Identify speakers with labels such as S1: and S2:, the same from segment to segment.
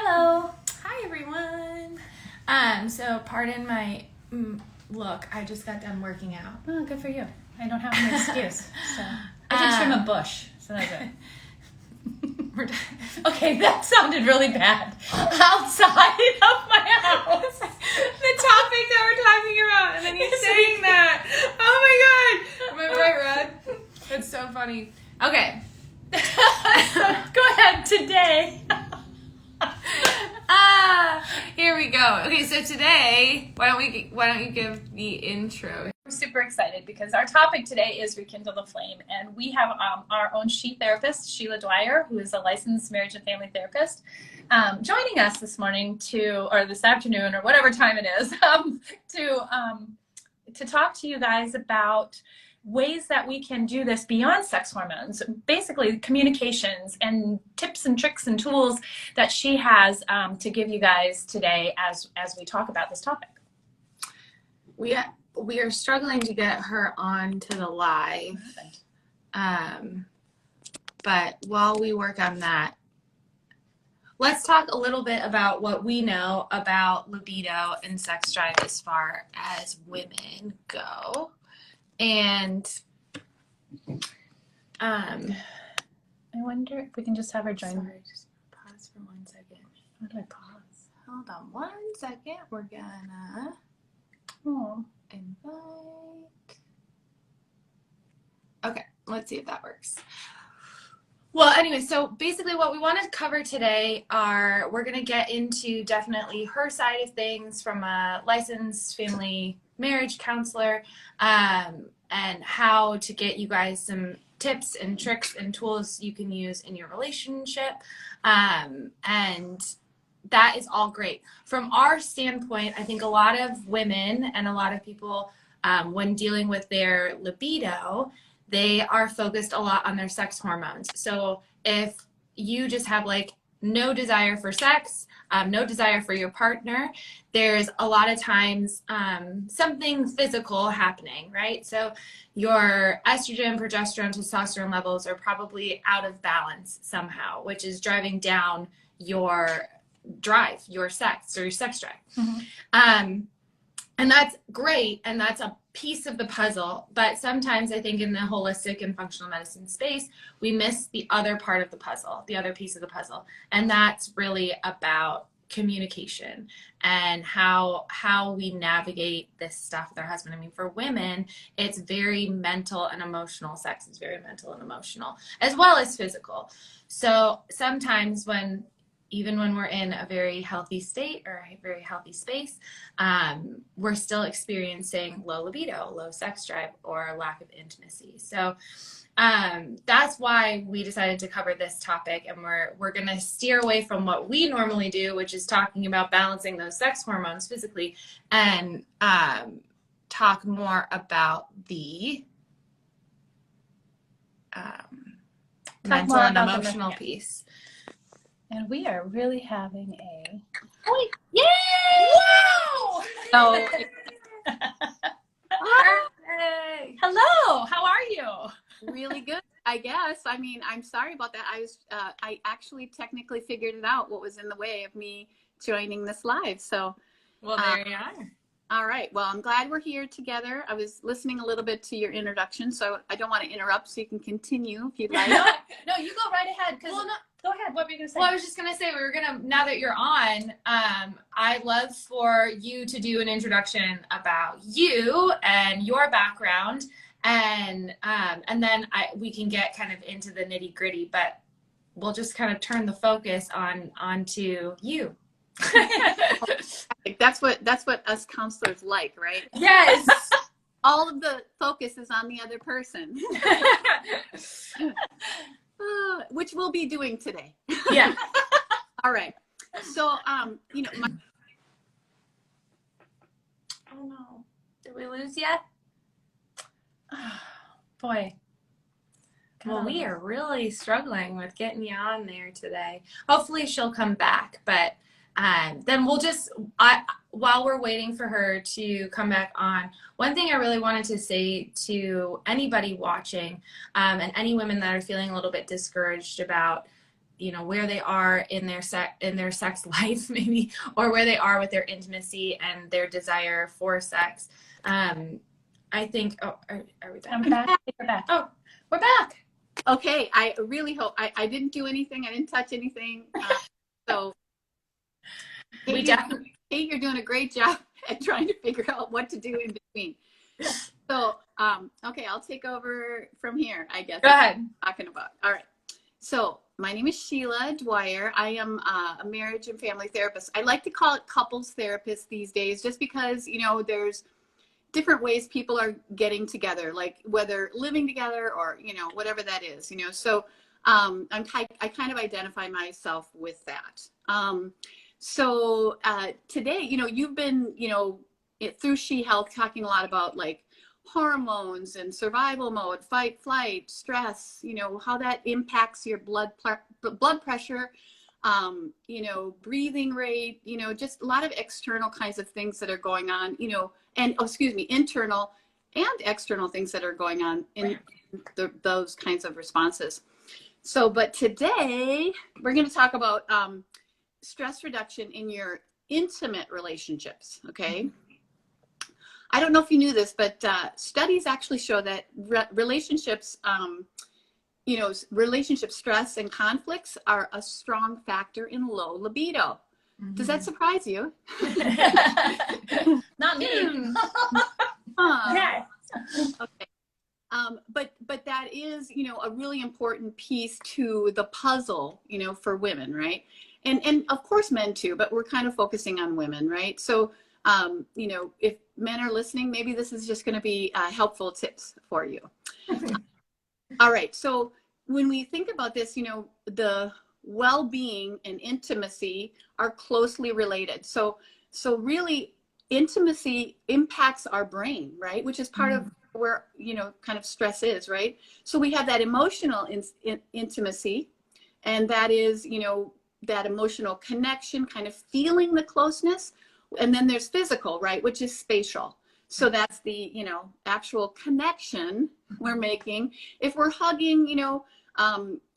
S1: Hello.
S2: Hi, everyone.
S1: So pardon my look. I just got done working out.
S2: Oh, good for you. I don't have an excuse. So I did trim a bush, so that's good. Okay, that sounded really bad. Outside of my house.
S1: The topic that we're talking about, and then you saying that. Oh my god. Am I right, Red? That's so funny. Okay.
S2: Go ahead today.
S1: Here we go. Okay, so today, why don't you give the intro?
S2: We're super excited because our topic today is Rekindle the Flame, and we have our own she therapist, Shelia Dwyer, who is a licensed marriage and family therapist, joining us this morning or this afternoon, or whatever time it is, to talk to you guys about ways that we can do this beyond sex hormones, basically communications and tips and tricks and tools that she has to give you guys today as we talk about this topic.
S1: We are struggling to get her on to the live, but while we work on that, let's talk a little bit about what we know about libido and sex drive as far as women go. And
S2: I wonder if we can just have her join.
S1: Sorry, just pause for 1 second.
S2: How do I pause?
S1: Hold on 1 second. We're gonna invite. Okay, let's see if that works. Well, anyway, so basically what we want to cover today we're going to get into definitely her side of things from a licensed family marriage counselor, and how to get you guys some tips and tricks and tools you can use in your relationship. And that is all great. From our standpoint, I think a lot of women and a lot of people, when dealing with their libido, they are focused a lot on their sex hormones. So if you just have like no desire for sex, no desire for your partner, there's a lot of times something physical happening, right? So your estrogen, progesterone, testosterone levels are probably out of balance somehow, which is driving down your drive, your sex, or your sex drive. Mm-hmm. And that's great, and that's a piece of the puzzle, but sometimes I think in the holistic and functional medicine space, we miss the other part of the puzzle, the other piece of the puzzle, and that's really about communication and how we navigate this stuff with our husband. I mean, for women, it's very mental and emotional. Sex is very mental and emotional, as well as physical. So sometimes even when we're in a very healthy state or a very healthy space, we're still experiencing low libido, low sex drive, or lack of intimacy. So that's why we decided to cover this topic, and we're going to steer away from what we normally do, which is talking about balancing those sex hormones physically, and talk more about the mental and emotional piece.
S2: And we are really having a...
S1: Oh, yay! Wow!
S2: So,
S1: Hey.
S2: hello, how are you?
S3: Really good, I guess. I mean, I'm sorry about that. I actually technically figured it out, what was in the way of me joining this live. So,
S1: Well, there you are.
S3: All right. Well, I'm glad we're here together. I was listening a little bit to your introduction, so I don't want to interrupt, so you can continue if you'd like.
S2: No, you go right ahead. Go ahead. What were you going to say?
S1: Well, I was just going to say, now that you're on, I'd love for you to do an introduction about you and your background, and then we can get kind of into the nitty gritty, but we'll just kind of turn the focus onto you.
S3: That's what us counselors like, right?
S1: Yes.
S3: All of the focus is on the other person. Which we'll be doing today.
S1: Yeah.
S3: All right. So,
S1: oh no. Did we lose yet?
S2: Boy.
S1: Well, we are really struggling with getting you on there today. Hopefully she'll come back, but then we'll while we're waiting for her to come back on, one thing I really wanted to say to anybody watching, and any women that are feeling a little bit discouraged about where they are in their sex life, maybe, or where they are with their intimacy and their desire for sex. I think, oh, are we back?
S2: I'm back. We're back.
S1: Oh, we're back.
S3: Okay, I really hope I didn't do anything. I didn't touch anything. So
S1: We definitely.
S3: Kate, you're doing a great job at trying to figure out what to do in between. So, okay, I'll take over from here, I guess.
S1: Go ahead.
S3: Talking about. All right. So my name is Shelia Dwyer. I am a marriage and family therapist. I like to call it couples therapist these days, just because, there's different ways people are getting together, like whether living together or, whatever that is, so I kind of identify myself with that. So today, you've been, through She Health talking a lot about like hormones and survival mode, fight, flight, stress, how that impacts your blood pressure, breathing rate, just a lot of external kinds of things that are going on, and internal and external things that are going on in those kinds of responses. So, but today we're going to talk about stress reduction in your intimate relationships. Okay. I don't know if you knew this, but studies actually show that relationships, relationship stress and conflicts are a strong factor in low libido. Mm-hmm. Does that surprise you?
S2: Not me.
S3: Yeah. Okay. But that is, a really important piece to the puzzle, for women, right? And of course men too, but we're kind of focusing on women, right? So, if men are listening, maybe this is just going to be helpful tips for you. All right. So when we think about this, the well-being and intimacy are closely related. So really intimacy impacts our brain, right? Which is part of where, kind of stress is, right? So we have that emotional intimacy, and that is, that emotional connection, kind of feeling the closeness. And then there's physical, right? Which is spatial. So that's the, actual connection we're making. If we're hugging,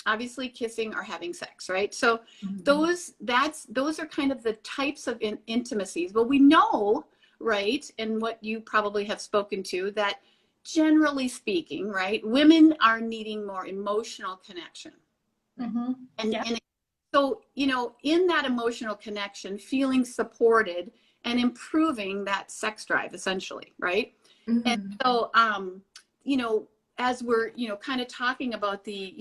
S3: obviously kissing or having sex, right? So those are kind of the types of intimacies. But we know, right, and what you probably have spoken to, that generally speaking, right, women are needing more emotional connection. Mm-hmm. And so, in that emotional connection, feeling supported and improving that sex drive, essentially, right? Mm-hmm. And so, as we're, kind of talking about the,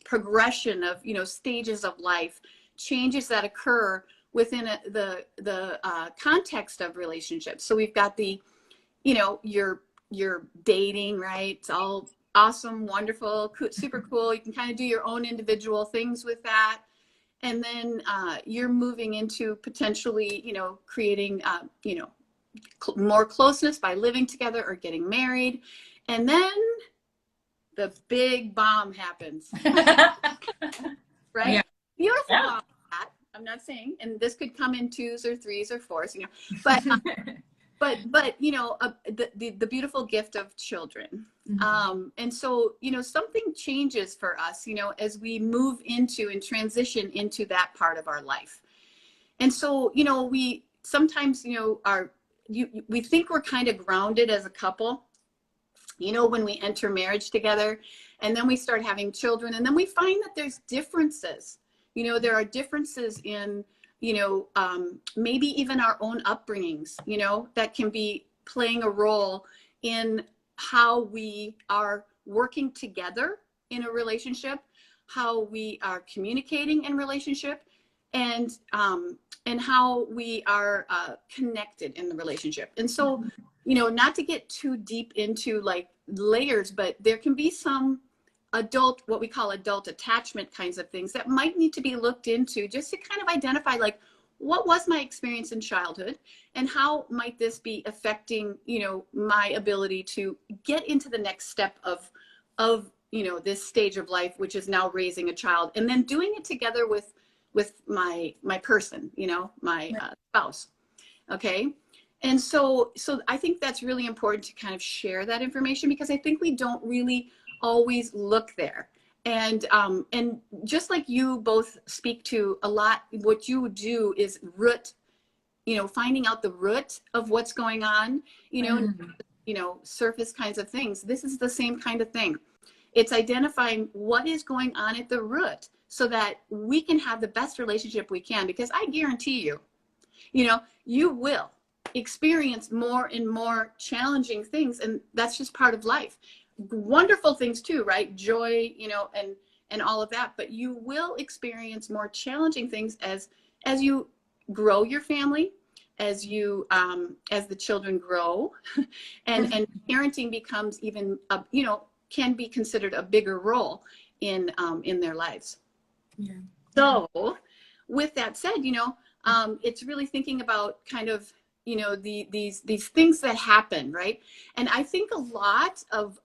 S3: progression of, stages of life, changes that occur within the context of relationships. So we've got the, you're dating, right? It's all awesome, wonderful, super cool. You can kind of do your own individual things with that. And then you're moving into potentially, creating, more closeness by living together or getting married. And then the big bomb happens. Right? Yeah. Beautiful bomb. I'm not saying, and this could come in 2s or 3s or 4s, but but the beautiful gift of children. Mm-hmm. And so, something changes for us, as we move into and transition into that part of our life. And so, we sometimes, we think we're kind of grounded as a couple, when we enter marriage together, and then we start having children, and then we find that there's differences. There are differences in, maybe even our own upbringings, that can be playing a role in how we are working together in a relationship, how we are communicating in relationship, and how we are connected in the relationship. And so, not to get too deep into like layers, but there can be some what we call adult attachment kinds of things that might need to be looked into, just to kind of identify, like, what was my experience in childhood and how might this be affecting, my ability to get into the next step of, this stage of life, which is now raising a child, and then doing it together with my person, my spouse. Okay. And so I think that's really important to kind of share that information, because I think we don't really always look there. And just like you both speak to a lot, what you do is root, finding out the root of what's going on, surface kinds of things. This is the same kind of thing. It's identifying what is going on at the root so that we can have the best relationship we can, because I guarantee you, you will experience more and more challenging things, and that's just part of life. Wonderful things too, right? Joy, and all of that, but you will experience more challenging things as you grow your family, as the children grow, and parenting becomes even can be considered a bigger role in their lives.
S1: Yeah.
S3: So with that said, it's really thinking about kind of these things that happen, right? And I think a lot of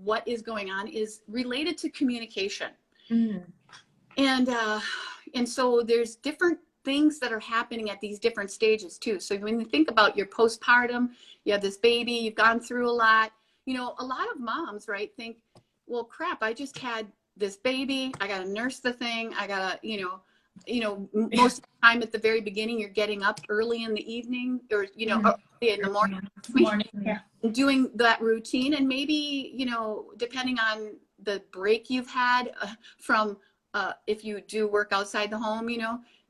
S3: what is going on is related to communication. And so there's different things that are happening at these different stages too. So when you think about your postpartum, you have this baby, you've gone through a lot. A lot of moms, right, think, well, crap, I just had this baby, I gotta nurse the thing, I gotta, most of the time at the very beginning, you're getting up early in the evening, or early in the morning, doing that routine, and maybe depending on the break you've had from if you do work outside the home,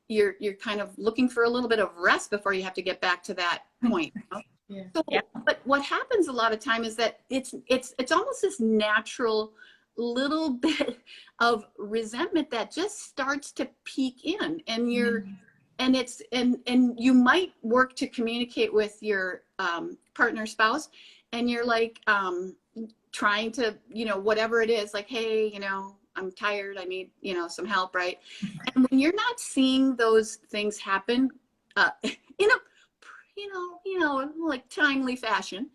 S3: you're kind of looking for a little bit of rest before you have to get back to that point.
S1: Yeah.
S3: So, but what happens a lot of time is that it's almost this natural little bit of resentment that just starts to peek in, and and you might work to communicate with your partner, spouse, and you're like trying to whatever it is, like, hey, I'm tired, I need some help, right? And when you're not seeing those things happen in a like timely fashion,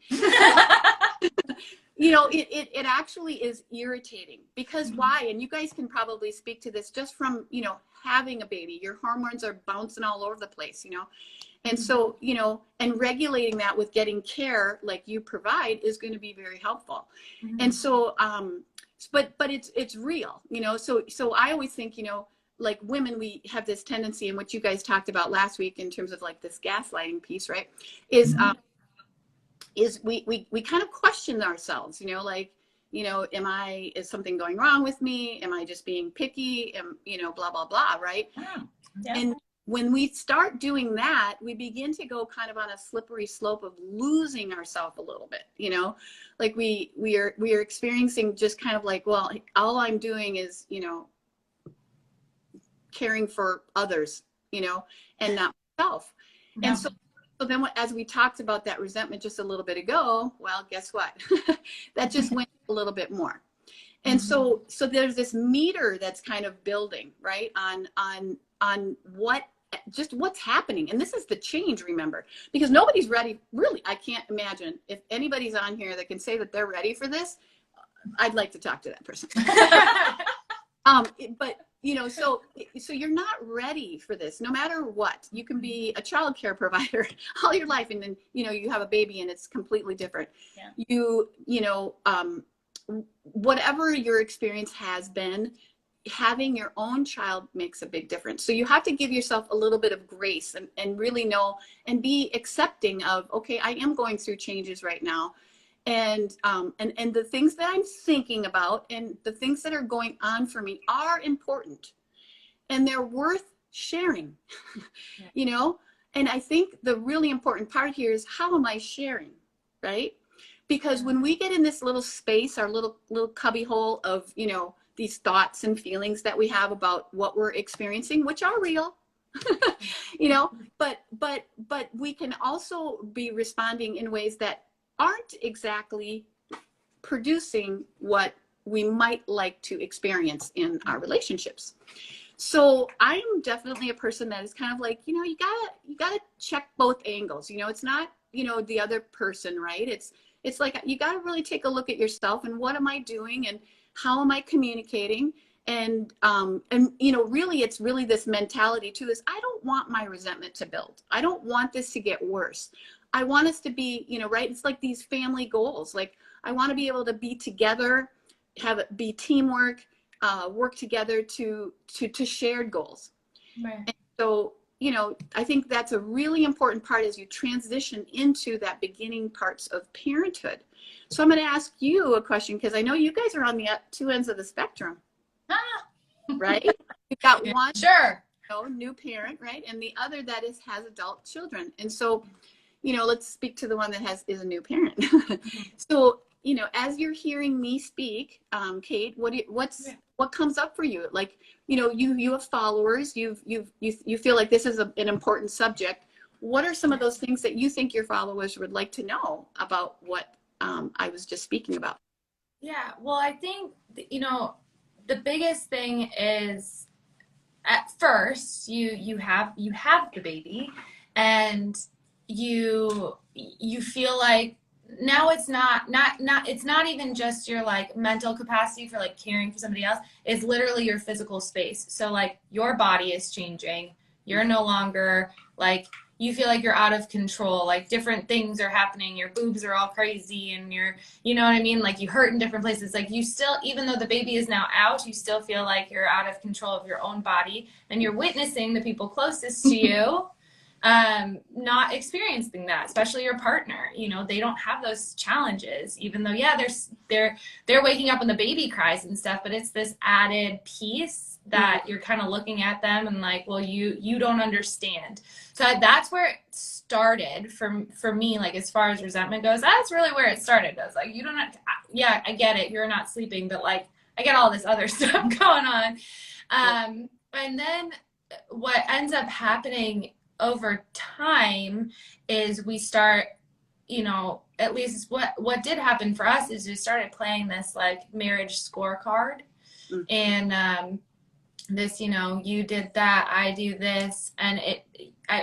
S3: it actually is irritating, because why? And you guys can probably speak to this just from, having a baby. Your hormones are bouncing all over the place, and so, and regulating that with getting care like you provide is going to be very helpful. And so, but it's real, so I always think, like women, we have this tendency, and what you guys talked about last week in terms of like this gaslighting piece, right? Is we kind of question ourselves, like, is something going wrong with me? Am I just being picky? Blah, blah, blah, right?
S2: Yeah.
S3: And when we start doing that, we begin to go kind of on a slippery slope of losing ourselves a little bit, like we are experiencing just kind of like, well, all I'm doing is, caring for others, and not myself.
S2: Yeah.
S3: And so then as we talked about that resentment just a little bit ago, well, guess what? That just went a little bit more. And so there's this meter that's kind of building, right, on what's happening. And this is the change, remember, because nobody's ready. Really, I can't imagine if anybody's on here that can say that they're ready for this. I'd like to talk to that person. But so you're not ready for this, no matter what. You can be a child care provider all your life, and then you have a baby and it's completely different. Whatever your experience has been, having your own child makes a big difference. So you have to give yourself a little bit of grace and really know and be accepting of, okay, I am going through changes right now. And the things that I'm thinking about and the things that are going on for me are important, and they're worth sharing, and I think the really important part here is, how am I sharing, right? Because when we get in this little space, our little cubby hole of, these thoughts and feelings that we have about what we're experiencing, which are real, but we can also be responding in ways that aren't exactly producing what we might like to experience in our relationships. So I'm definitely a person that is kind of like, you gotta check both angles. It's not, the other person, right? It's like, you gotta really take a look at yourself and what am I doing and how am I communicating? And really, it's really this mentality too, is I don't want my resentment to build. I don't want this to get worse. I want us to be, right? It's like these family goals. Like, I want to be able to be together, be teamwork, work together to shared goals.
S1: Right.
S3: And so, you know, I think that's a really important part as you transition into that beginning parts of parenthood. So I'm going to ask you a question, because I know you guys are on the two ends of the spectrum, right? You've got one,
S1: Sure.
S3: you know, new parent, right? And the other that has adult children. And so, you know, let's speak to the one that is a new parent. So, you know, as you're hearing me speak, Kate, what comes up for you? Like, you know, you have followers, you feel like this is an important subject. What are some of those things that you think your followers would like to know about what I was just speaking about?
S1: Yeah, well, I think, you know, the biggest thing is at first you have the baby, and you feel like now it's not it's not even just your like mental capacity for like caring for somebody else. It's literally your physical space. So like your body is changing. You're no longer like, you feel like you're out of control, like different things are happening, your boobs are all crazy, and you know what I mean, like you hurt in different places. Like you still, even though the baby is now out, you still feel like you're out of control of your own body, and you're witnessing the people closest to you not experiencing that, especially your partner. You know, they don't have those challenges, even though, yeah, they're waking up when the baby cries and stuff, but it's this added piece that you're kind of looking at them and like, well, you don't understand. So that's where it started for me, like as far as resentment goes. That's really where it started. I was like, you don't have to, yeah, I get it, you're not sleeping, but like I get all this other stuff going on. And then what ends up happening over time is we start, you know, at least what did happen for us is we started playing this like marriage scorecard. And this, you know, you did that, I do this, and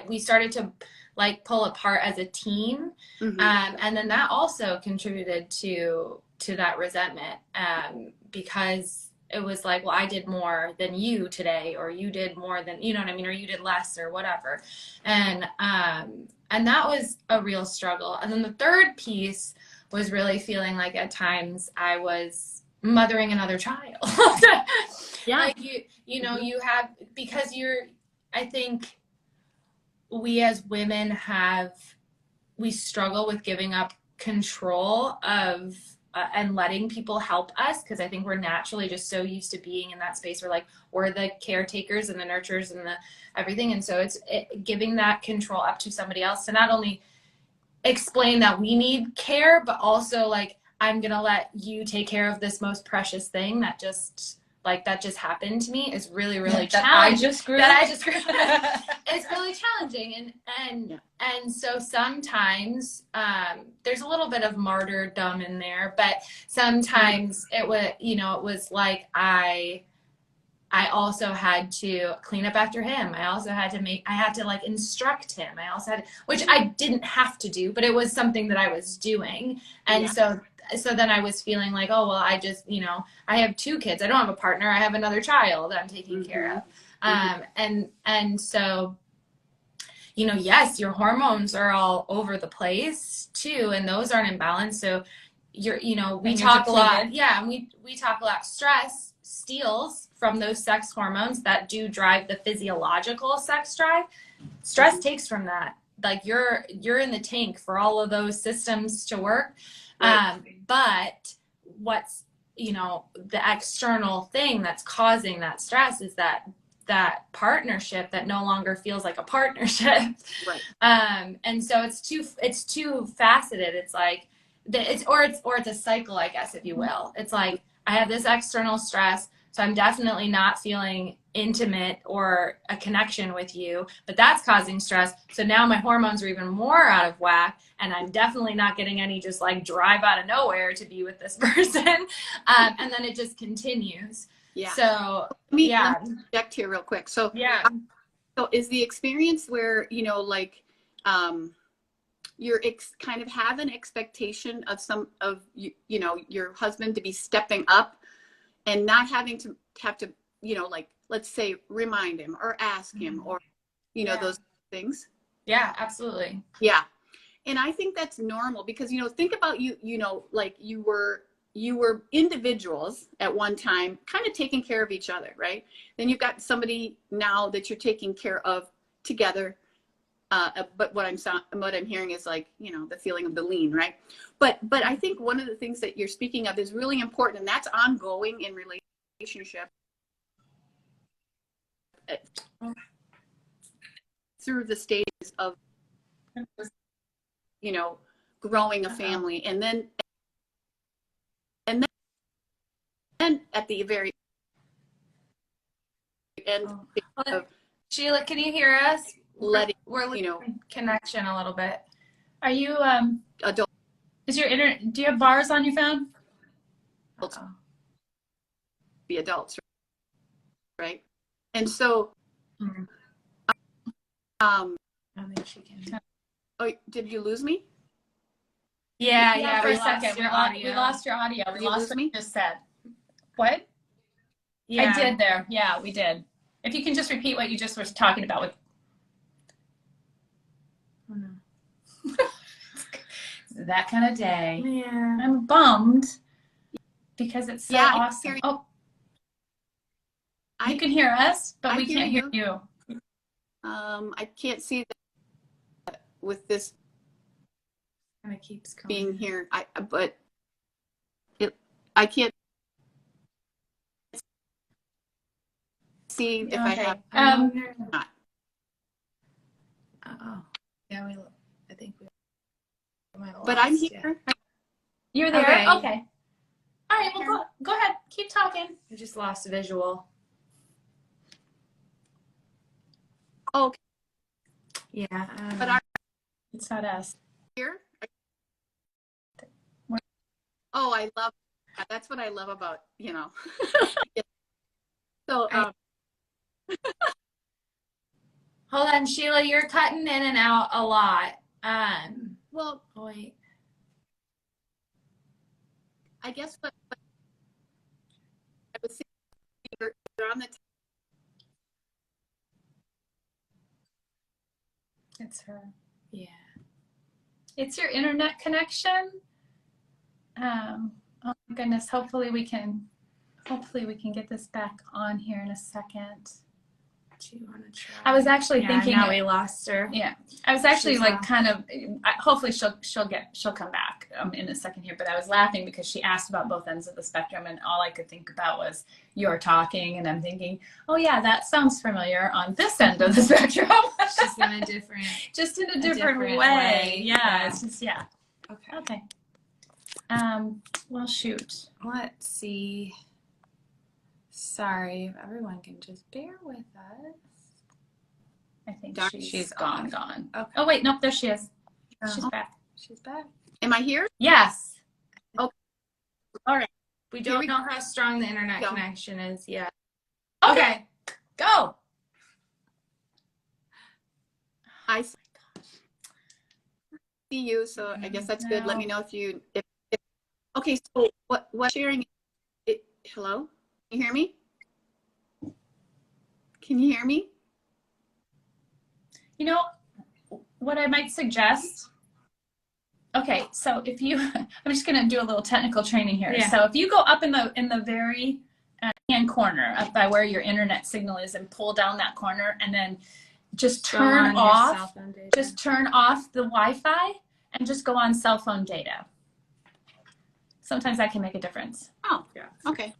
S1: we started to like pull apart as a team. And then that also contributed to that resentment, because it was like, well, I did more than you today, or you did more than, you know what I mean, or you did less, or whatever. And that was a real struggle. And then the third piece was really feeling like at times I was mothering another child. Yeah. Like you know, you have, because I think we as women we struggle with giving up control of, and letting people help us, because I think we're naturally just so used to being in that space where like we're the caretakers and the nurturers and the everything. And so it's giving that control up to somebody else to not only explain that we need care, but also like, I'm gonna let you take care of this most precious thing that just happened to me, is really, really challenging. That I just grew. It's really challenging. And so sometimes there's a little bit of martyrdom in there, but sometimes it was like I also had to clean up after him. I also had to like instruct him. I also had, which I didn't have to do, but it was something that I was doing. And so then I was feeling like, oh, well, I just, you know, I have 2 kids. I don't have a partner. I have another child that I'm taking care of. And so, you know, yes, your hormones are all over the place too, and those aren't in balance. So we talk a lot. Yeah. And we talk a lot. Stress steals from those sex hormones that do drive the physiological sex drive. Stress takes from that. Like you're in the tank for all of those systems to work. Right. But what's, you know, the external thing that's causing that stress is that partnership that no longer feels like a partnership. Right. And so it's too faceted. It's like it's a cycle, I guess, if you will. It's like I have this external stress, so I'm definitely not feeling intimate or a connection with you, but that's causing stress. So now my hormones are even more out of whack, and I'm definitely not getting any just like drive out of nowhere to be with this person. And then it just continues. Yeah. So let me
S3: interject here real quick. So yeah. So is the experience where, you know, like you're kind of have an expectation of you know, your husband to be stepping up and not having to you know, like, let's say, remind him or ask him or, you know, those things.
S1: Yeah, absolutely.
S3: Yeah. And I think that's normal because, you know, think about you know, like you were you were individuals at one time, kind of taking care of each other, right? Then you've got somebody now that you're taking care of together. But what I'm hearing is like, you know, the feeling of the lean, right? But I think one of the things that you're speaking of is really important, and that's ongoing in relationship through the stages of, you know, growing a family, and then at the very end of
S1: Sheila, can you hear us?
S3: letting,
S1: We're losing,
S3: you know,
S1: connection a little bit.
S2: Are you,
S3: adults
S2: is your internet, do you have bars on your phone?
S3: be adults, right? And so,
S1: I think she can.
S3: oh, did you lose me?
S1: Yeah,
S2: for
S1: we
S2: a second.
S1: lost your audio.
S2: We lost your audio. We
S3: Did you
S2: lost
S3: lose
S2: what
S3: me?
S2: you just said. What?
S1: Yeah.
S2: I did there. Yeah, we did. If you can just repeat what you just were talking about with.
S1: Oh, no.
S2: That kind of day.
S1: Yeah.
S2: I'm bummed because it's so
S3: Yeah, I
S2: awesome.
S3: hear you.
S2: Oh, you can hear us, but
S3: I
S2: we
S3: hear
S2: can't hear
S3: you.
S2: you.
S3: I can't see that with this
S1: Kind of keeps going.
S3: being here. But I can't see if I have not.
S1: Oh, yeah, I think we might have
S3: But I'm
S1: lost,
S3: here.
S1: yeah.
S2: You're there?
S1: Okay.
S2: Okay. All right, well, go ahead. Keep talking.
S1: I just lost visual.
S3: Okay,
S1: Yeah.
S3: but are
S2: It's not us.
S3: here? Oh, I love that. That's what I love about, you know. So,
S1: Hold on, Sheila, you're cutting in and out a lot.
S3: well,
S1: Wait.
S3: I guess what I was saying, you're on the
S2: It's her.
S1: Yeah.
S2: It's your internet connection. Oh my goodness. Hopefully we can get this back on here in a second.
S1: Do you want to try?
S2: I was actually thinking.
S1: Now we lost her.
S2: Yeah, I was actually
S1: She's
S2: like
S1: off.
S2: kind of. Hopefully she'll come back in a second here. But I was laughing because she asked about both ends of the spectrum, and all I could think about was you're talking, and I'm thinking, oh yeah, that sounds familiar on this end of the spectrum.
S1: Just in a different.
S2: Just in a different way.
S1: way.
S2: Yeah,
S1: Yeah.
S2: it's just yeah.
S1: Okay.
S2: Okay. Well, shoot.
S1: Let's see. Sorry, if everyone can just bear with us.
S2: I think
S3: Darn,
S2: she's
S1: off.
S2: gone.
S1: Okay.
S2: Oh wait, nope, there she is. She's
S1: Oh.
S2: back.
S1: She's back.
S3: Am I here?
S2: Yes.
S3: Okay. All right.
S1: We
S3: Here
S1: don't
S3: we
S1: know how strong the internet
S3: go.
S1: connection is yet.
S2: Okay. Go.
S3: I see you, so I guess that's good. Let me know if okay, so what sharing it, hello? Can you hear me? Can you hear me?
S2: You know what I might suggest? Okay, so if you, I'm just going to do a little technical training here.
S1: Yeah.
S2: So if you go up in the very hand corner, up by where your internet signal is, and pull down that corner, and then just
S1: Go on
S2: turn
S1: your
S2: off,
S1: cell phone data.
S2: just turn off the Wi-Fi, and just go on cell phone data. Sometimes that can make a difference.
S3: Oh,
S1: Yeah.
S3: okay.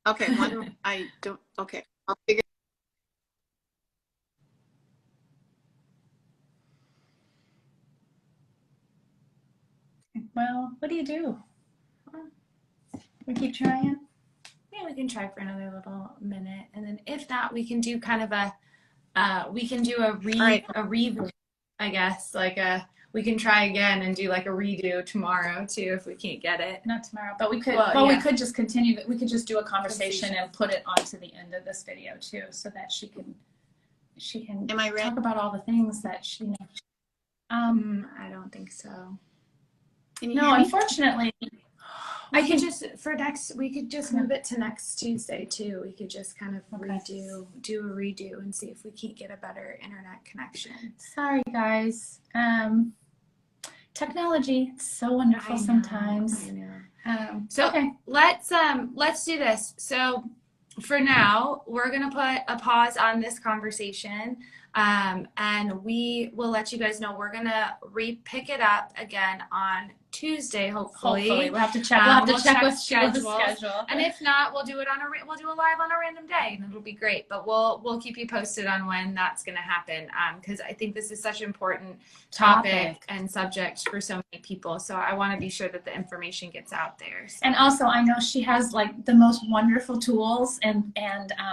S3: Okay, okay. I'll figure.
S2: Well, what do you do? We keep trying.
S1: Yeah, we can try for another little minute, and then if not, we can do kind of a reboot, I guess. We can try again and do like a redo tomorrow too if we can't get it.
S2: Not tomorrow, but we could.
S1: Well,
S2: We
S1: yeah.
S2: could just continue. We could just do a conversation and put it onto the end of this video too, so that she can.
S3: Am I ready?
S2: Talk about all the things that she.
S1: I don't think so.
S3: Can you
S2: No,
S3: hear me?
S2: unfortunately.
S1: We could just move it to next Tuesday too. We could just kind of do a redo and see if we can't get a better internet connection.
S2: Sorry, guys. Technology, it's so wonderful sometimes.
S1: I know. So
S2: okay.
S1: let's do this. So for now, we're gonna put a pause on this conversation, and we will let you guys know we're gonna pick it up again on Tuesday, hopefully.
S2: We'll have to check. We'll have to check with Sheila's
S1: schedules.
S2: schedule.
S1: And if not, we'll do it we'll do a live on a random day, and it'll be great. But we'll keep you posted on when that's gonna happen, because I think this is such an important topic and subject for so many people. So I want to be sure that the information gets out there. So.
S2: And also, I know she has like the most wonderful tools and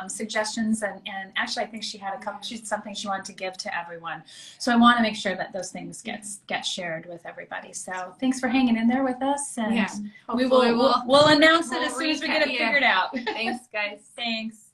S2: suggestions, and actually, I think she had something she wanted to give to everyone. So I want to make sure that those things get shared with everybody. So thanks for hanging in there with us, and we'll announce it as soon as we get it figured out.
S3: Thanks, guys.
S2: Thanks.